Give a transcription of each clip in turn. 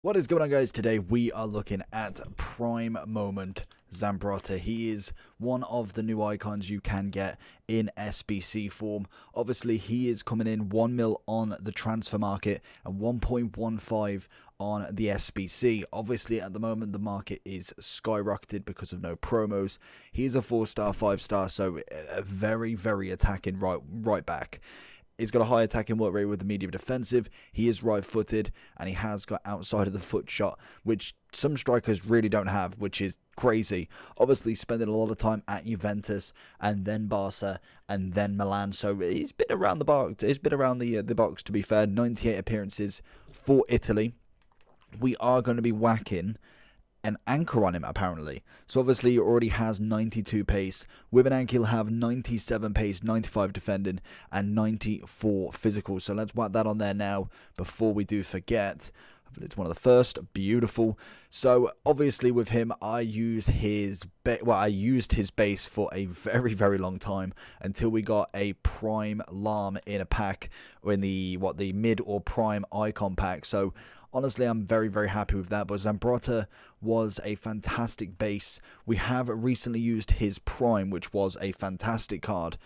What is going on, guys? Today we are looking at Prime Moment Zambrotta. He is one of the new icons you can get in SBC form. Obviously, he is coming in 1 mil on the transfer market and 1.15 on the SBC. Obviously, at the moment, the market is skyrocketed because of no promos. He is a 4-star, 5-star, so a very, very attacking right back. He's got a high attacking work rate with the medium defensive. He is right-footed, and he has got outside of the foot shot, which some strikers really don't have, which is crazy. Obviously, spending a lot of time at Juventus, and then Barca, and then Milan. So he's been around the box. He's been around the box. To be fair, 98 appearances for Italy. We are going to be whacking an anchor on him, apparently. So obviously he already has 92 pace. With an anchor he'll have 97 pace, 95 defending, and 94 physical. So let's whack that on there now before we do forget. It's one of the first. Beautiful. So obviously with him, I used his base for a very, very long time until we got a prime Lam in a pack, or in the mid or prime icon pack. So honestly, I'm very, very happy with that. But Zambrotta was a fantastic base. We have recently used his prime, which was a fantastic card.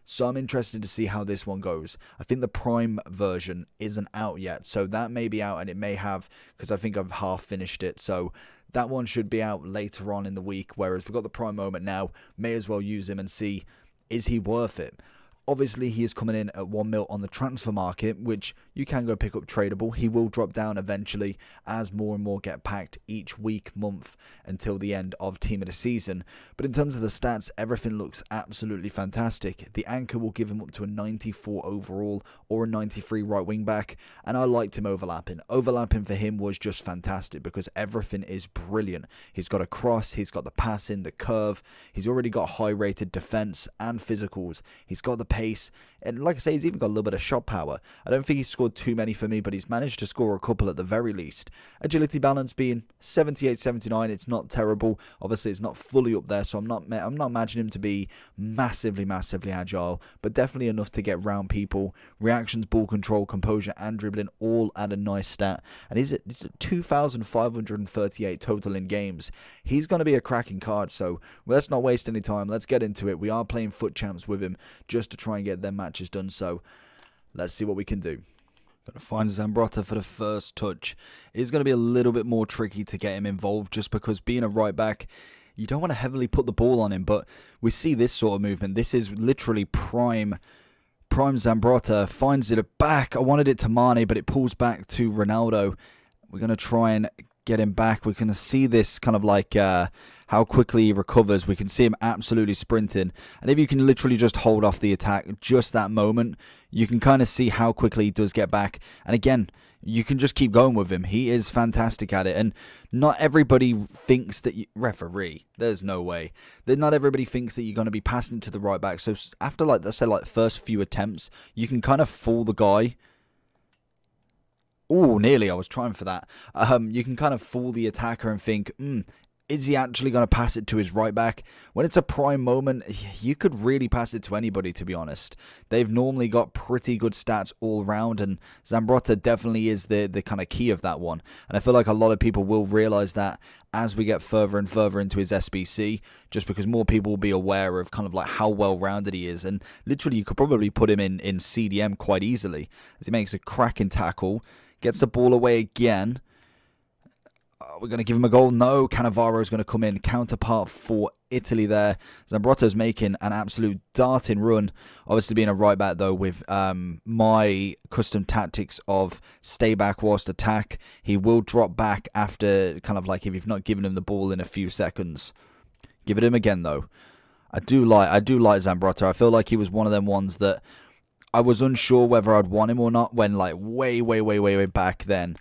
So I'm interested to see how this one goes. I think the Prime version isn't out yet. So that may be out, and it may have, because I think I've half finished it. So that one should be out later on in the week. Whereas we've got the Prime moment now. May as well use him and see, is he worth it? Obviously, he is coming in at 1 mil on the transfer market, which you can go pick up tradable. He will drop down eventually as more and more get packed each week, month, until the end of Team of the Season. But in terms of the stats, everything looks absolutely fantastic. The anchor will give him up to a 94 overall or a 93 right wing back, and I liked him overlapping. Overlapping for him was just fantastic because everything is brilliant. He's got a cross, he's got the passing, the curve, he's already got high rated defense and physicals. He's got the pace, and like I say, he's even got a little bit of shot power. I don't think he's scored too many for me, but he's managed to score a couple at the very least. Agility balance being 78, 79, it's not terrible. Obviously, it's not fully up there, so I'm not imagining him to be massively agile, but definitely enough to get round people. Reactions, ball control, composure, and dribbling all at a nice stat, and he's at 2,538 total in games. He's going to be a cracking card, so let's not waste any time. Let's get into it. We are playing foot champs with him just to try and get their matches done, so let's see what we can do. Going to find Zambrotta for the first touch. It's going to be a little bit more tricky to get him involved, just because being a right back, you don't want to heavily put the ball on him, but we see this sort of movement. This is literally prime Zambrotta. Finds it back. I wanted it to Mane, but it pulls back to Ronaldo. We're going to try and get him back. We're going to see this kind of like how quickly he recovers. We can see him absolutely sprinting, and if you can literally just hold off the attack just that moment, you can kind of see how quickly he does get back. And again, you can just keep going with him. He is fantastic at it, and not everybody thinks that referee, there's no way that not everybody thinks that you're going to be passing to the right back. So after, like, let's say, like the first few attempts, you can kind of fool the guy. Oh, nearly. I was trying for that. You can kind of fool the attacker and think, is he actually going to pass it to his right back? When it's a prime moment, you could really pass it to anybody, to be honest. They've normally got pretty good stats all round, and Zambrotta definitely is the kind of key of that one. And I feel like a lot of people will realise that as we get further and further into his SBC, just because more people will be aware of kind of like how well-rounded he is. And literally, you could probably put him in CDM quite easily, as he makes a cracking tackle, gets the ball away again. We're going to give him a goal. No, Cannavaro is going to come in. Counterpart for Italy there. Zambrotta's making an absolute darting run. Obviously being a right back, though, with my custom tactics of stay back whilst attack. He will drop back after, kind of like, if you've not given him the ball in a few seconds. Give it him again, though. I do like Zambrotta. I feel like he was one of them ones that I was unsure whether I'd want him or not when, like, way back then.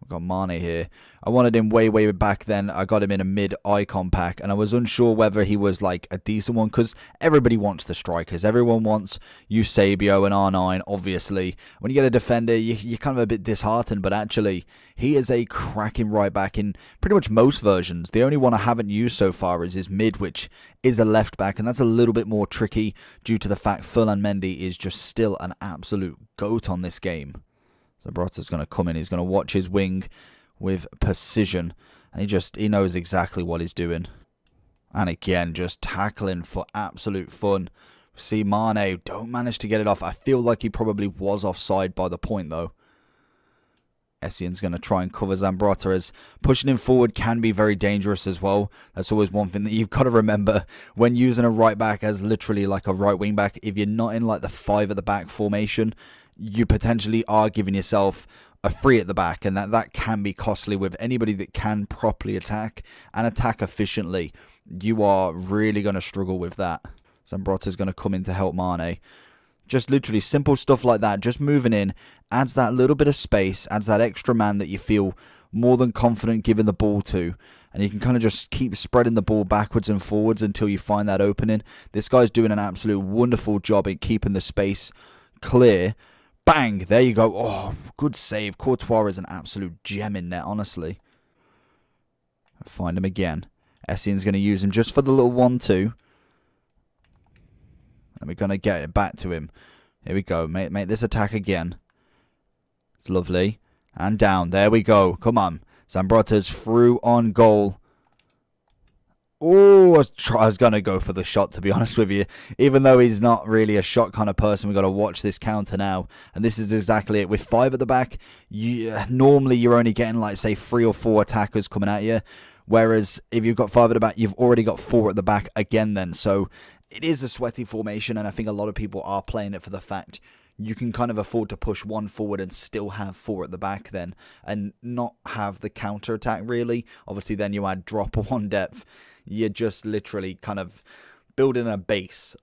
We've got Mane here. I wanted him way back then. I got him in a mid icon pack, and I was unsure whether he was like a decent one, because everybody wants the strikers. Everyone wants Eusebio and R9, obviously. When you get a defender, you're kind of a bit disheartened, but actually, he is a cracking right back in pretty much most versions. The only one I haven't used so far is his mid, which is a left back, and that's a little bit more tricky due to the fact Ferland Mendy is just still an absolute goat on this game. Zambrotta's going to come in. He's going to watch his wing with precision. And he knows exactly what he's doing. And again, just tackling for absolute fun. See, Mane don't manage to get it off. I feel like he probably was offside by the point, though. Essendon's going to try and cover Zambrotta, as pushing him forward can be very dangerous as well. That's always one thing that you've got to remember when using a right back as literally like a right wing back. If you're not in like the 5 at the back formation, you potentially are giving yourself a 3 at the back, and that can be costly with anybody that can properly attack and attack efficiently. You are really going to struggle with that. Zambrotta's going to come in to help Mane. Just literally simple stuff like that. Just moving in adds that little bit of space, adds that extra man that you feel more than confident giving the ball to. And you can kind of just keep spreading the ball backwards and forwards until you find that opening. This guy's doing an absolute wonderful job in keeping the space clear. Bang! There you go. Oh, good save. Courtois is an absolute gem in net, honestly. Find him again. Essendon's going to use him just for the little 1-2. And we're going to get it back to him. Here we go. Make this attack again. It's lovely. And down. There we go. Come on. Zambrotta's through on goal. Oh, I was going to go for the shot, to be honest with you. Even though he's not really a shot kind of person, we've got to watch this counter now. And this is exactly it. With 5 at the back, normally you're only getting, like, say, 3 or 4 attackers coming at you. Whereas if you've got 5 at the back, you've already got 4 at the back again then. So it is a sweaty formation, and I think a lot of people are playing it for the fact you can kind of afford to push 1 forward and still have 4 at the back then, and not have the counter attack really. Obviously then you add drop 1 depth. You're just literally kind of building a base.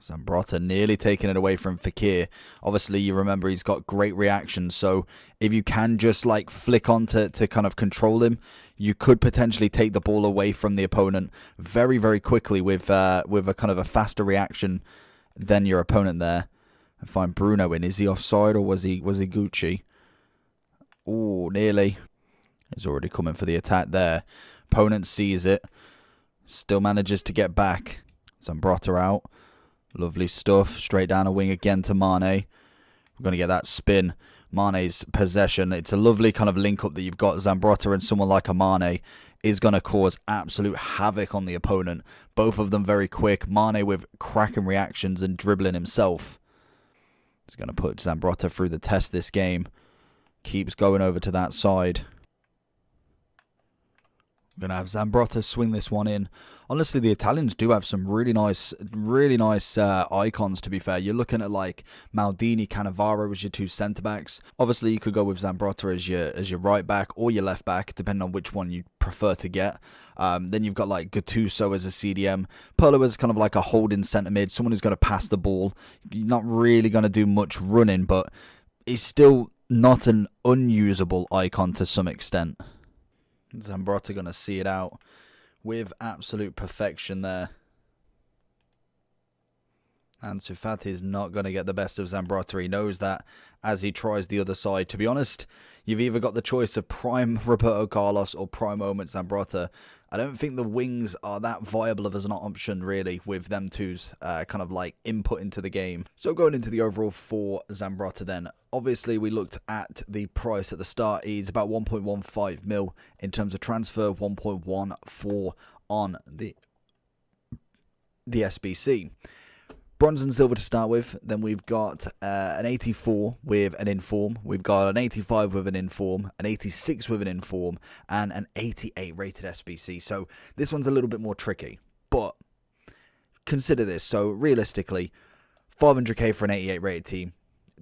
Zambrotta nearly taking it away from Fekir. Obviously, you remember he's got great reactions, so if you can just like flick on to kind of control him, you could potentially take the ball away from the opponent very, very quickly with a kind of a faster reaction than your opponent there. And find Bruno in. Is he offside or was he Gucci? Oh, nearly. He's already coming for the attack there. Opponent sees it. Still manages to get back. Zambrotta out. Lovely stuff. Straight down a wing again to Mane. We're going to get that spin. Mane's possession. It's a lovely kind of link up that you've got. Zambrotta and someone like a Mane is going to cause absolute havoc on the opponent. Both of them very quick. Mane with cracking reactions and dribbling himself. He's going to put Zambrotta through the test this game. Keeps going over to that side. We're going to have Zambrotta swing this one in. Honestly, the Italians do have some really nice icons, to be fair. You're looking at like Maldini, Cannavaro as your 2 centre-backs. Obviously, you could go with Zambrotta as your right back or your left back, depending on which one you prefer to get. Then you've got like Gattuso as a CDM. Pirlo is kind of like a holding centre mid, someone who's going to pass the ball. You're not really going to do much running, but he's still not an unusable icon to some extent. Zambrotta going to see it out with absolute perfection there. And Sufati is not going to get the best of Zambrotta. He knows that as he tries the other side. To be honest, you've either got the choice of prime Roberto Carlos or prime moment Zambrotta. I don't think the wings are that viable as an option, really, with them two's kind of like input into the game. So going into the overall for Zambrotta then, obviously we looked at the price at the start. He's about 1.15 mil in terms of transfer, 1.14 on the SBC. Bronze and silver to start with. Then we've got an 84 with an inform. We've got an 85 with an inform, an 86 with an inform, and an 88 rated SBC. So this one's a little bit more tricky. But consider this. So realistically, 500k for an 88 rated team.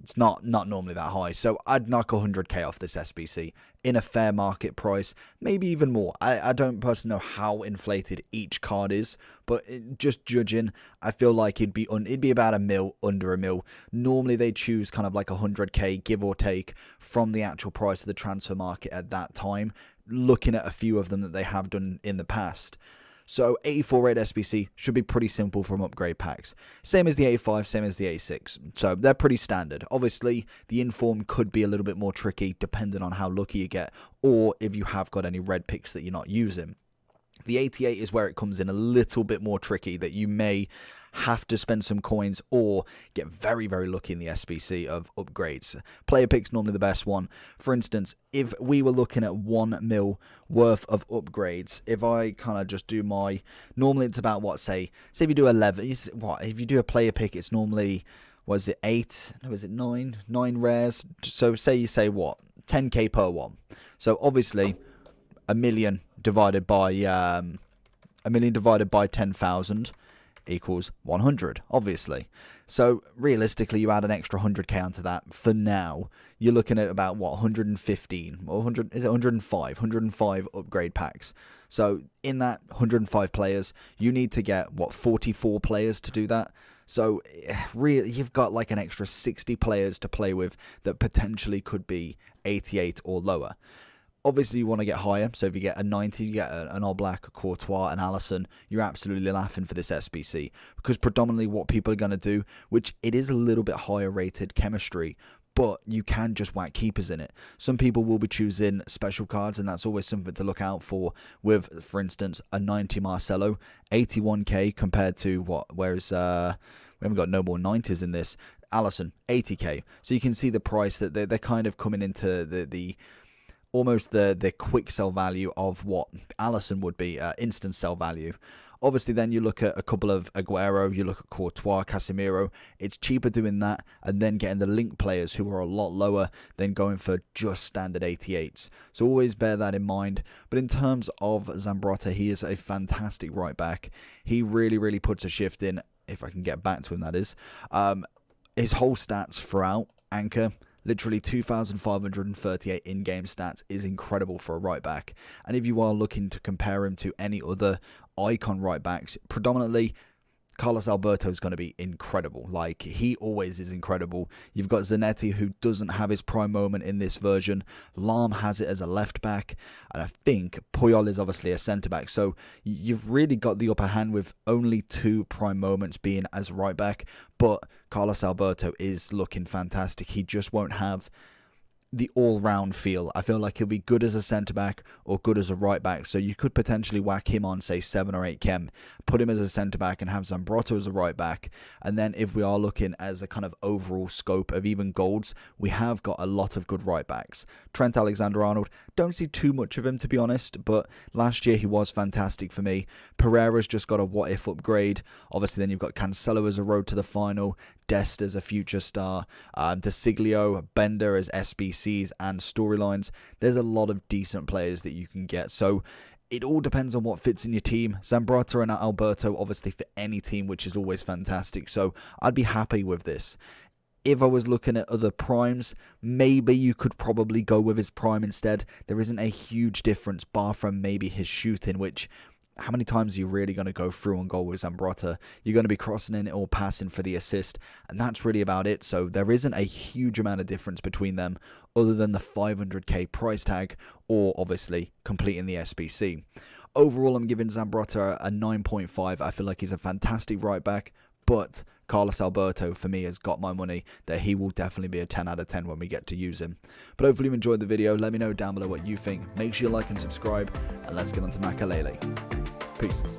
It's not normally that high. So I'd knock 100k off this SBC in a fair market price. Maybe even more. I don't personally know how inflated each card is. But just judging, I feel like it'd be about a mil, under a mil. Normally they choose kind of like 100k, give or take, from the actual price of the transfer market at that time. Looking at a few of them that they have done in the past. So 84 rated SBC should be pretty simple from upgrade packs. Same as the 85, same as the 86. So they're pretty standard. Obviously, the inform could be a little bit more tricky depending on how lucky you get, or if you have got any red picks that you're not using. The 88 is where it comes in a little bit more tricky, that you may have to spend some coins or get very, very lucky in the SBC of upgrades. Player pick's normally the best one. For instance, if we were looking at 1 mil worth of upgrades, if I kind of just do my, normally it's about what, say if you do 11, if you do a player pick, it's normally, was it 8? No, was it 9? 9 rares. So say you say what, 10k per one. So obviously, a million divided by 10,000 equals 100, obviously. So realistically, you add an extra 100k onto that. For now, you're looking at about what, 115 or 100? Is it 105 upgrade packs? So in that 105 players, you need to get what, 44 players to do that. So really, you've got like an extra 60 players to play with that potentially could be 88 or lower. Obviously, you want to get higher, so if you get a 90, you get an Oblak, a Courtois, an Alisson, you're absolutely laughing for this SBC, because predominantly what people are going to do, which it is a little bit higher rated chemistry, but you can just whack keepers in it. Some people will be choosing special cards, and that's always something to look out for with, for instance, a 90 Marcelo, 81k compared to what, whereas we haven't got no more 90s in this, Alisson, 80k. So you can see the price that they're kind of coming into the almost the quick sell value of what Alisson would be, instant sell value. Obviously, then you look at a couple of Aguero, you look at Courtois, Casemiro. It's cheaper doing that and then getting the link players who are a lot lower than going for just standard 88s. So always bear that in mind. But in terms of Zambrotta, he is a fantastic right back. He really, really puts a shift in, if I can get back to him, that is. His whole stats throughout, anchor, literally 2,538 in-game stats is incredible for a right back. And if you are looking to compare him to any other icon right backs, predominantly Carlos Alberto is going to be incredible. Like, he always is incredible. You've got Zanetti, who doesn't have his prime moment in this version. Lahm has it as a left back. And I think Puyol is obviously a centre back. So you've really got the upper hand with only 2 prime moments being as right back. But Carlos Alberto is looking fantastic. He just won't have the all-round feel. I feel like he'll be good as a centre-back or good as a right-back, so you could potentially whack him on, say, 7 or 8 chem, put him as a centre-back and have Zambrotta as a right-back, and then if we are looking as a kind of overall scope of even golds, we have got a lot of good right-backs. Trent Alexander-Arnold, don't see too much of him, to be honest, but last year he was fantastic for me. Pereira's just got a what-if upgrade. Obviously, then you've got Cancelo as a road to the final, Dest as a future star, De Siglio, Bender as SBCs and storylines. There's a lot of decent players that you can get. So it all depends on what fits in your team. Zambrotta and Alberto obviously fit any team, which is always fantastic. So I'd be happy with this. If I was looking at other primes, maybe you could probably go with his prime instead. There isn't a huge difference, bar from maybe his shooting, which, how many times are you really going to go through and goal with Zambrotta? You're going to be crossing in or passing for the assist, and that's really about it. So there isn't a huge amount of difference between them other than the 500k price tag or obviously completing the SBC. Overall, I'm giving Zambrotta a 9.5. I feel like he's a fantastic right back, but Carlos Alberto, for me, has got my money that he will definitely be a 10 out of 10 when we get to use him. But hopefully you enjoyed the video. Let me know down below what you think. Make sure you like and subscribe, and let's get on to Makalele. Peace.